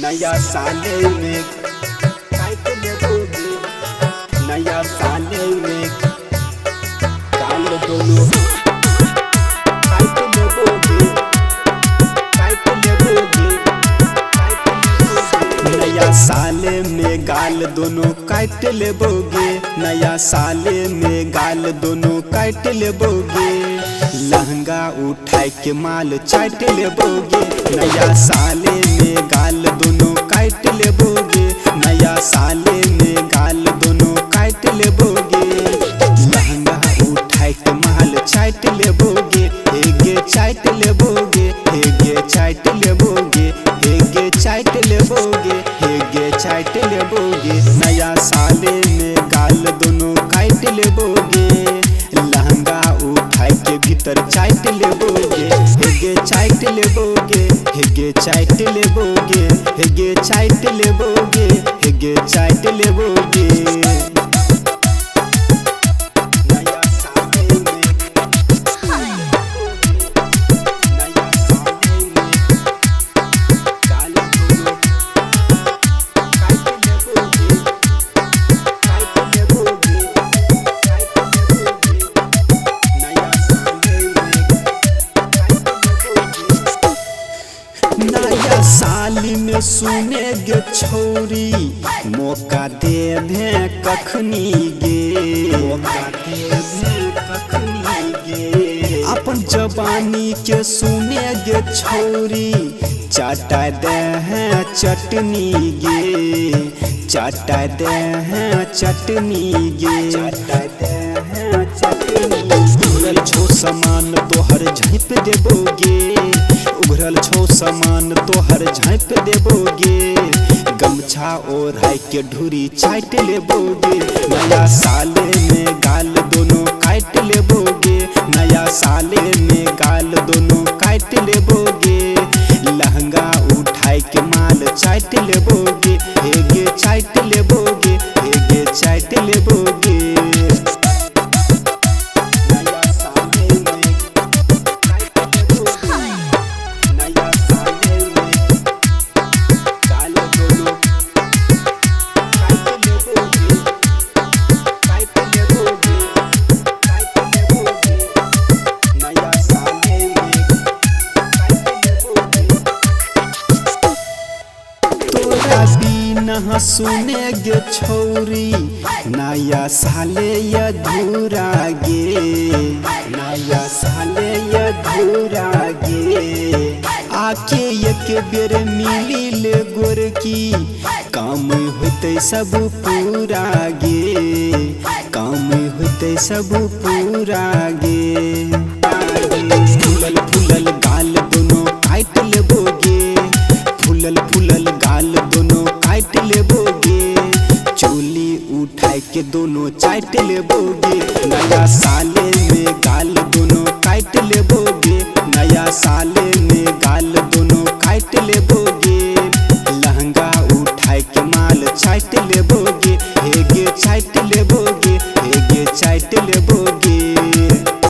नया साले में काट लेबोगे, नया साले में काल दोनों काट लेबोगे, काट लेबोगे, नया साले में गाल दोनों काट लेबोगे, नया साले में गाल दोनों काट लेबोगे, लहंगा उठाए के माल चाट लेबोगे, नया साले में गाल दोनों काट लेबोगे, नया साले में गाल दोनों काट लेबोगे, लहंगा उठाए के माल चाट लेबोगे, हेगे चाट लेबोगे, हेगे चाट लेबोगे, हेगे चाट लेबोगे, हेगे चाट लेबोगे, नया साले में गाल दोनों काट लेबोगे, लहंगा उठाए के भीतर चाट लेबोगे, हेगे चाट लेबोगे, हेगे चाट लेबोगे, हेगे चाट लेबोगे, हेगे चाट लेबोगे, नया साले में नया साले में गाल दोनों काट लेबोगे, काट लेबोगे, काट लेबोगे, नया साले में नया साली में सुनेगे छौरी मौका देवे कखनी गे, मौका देवे कखनी गे, अपन जवानी के सुनेगे छौरी चाटा दे हैं चटनी गे, चाटा दे हैं चटनी गे, चाटा दे हैं चटनी, उघरल छो सामान तोहर झाँप देबोगे, उघरल छो सामान तोहर झाँप देबोगे, गमछा ओढ़ाई के ढूरी चाट लेबोगे, नया साले में गाल दोनों काट लेबोगे, नया साले में गाल दोनों काट लेबोगे, लहंगा उठाई के माल चाट लेबोगे, हेगे चाट लेबोगे, हेगे चाट लेबोगे, नया साले में काट लेबोगे, नया साले में गाल दोनों काट लेबोगे, काट लेबोगे, काट लेबोगे, नया साले में काट लेबोगे, तोरा बिना सुनेगे छौरी नया साले अधूरा गे, नया साले अधूरा गे, आके एक बेर मिली ले गोरकी काम होते सब पूरा गे, काम होते सब पूरा गे, फूलल फूलल गाल दोनों काट लेबोगे, फूलल फूलल गाल दोनों काट लेबोगे, चोली उठाए के दोनों चाट लेबोगे, नया साले में गाल दोनों काट लेबोगे, नया साले में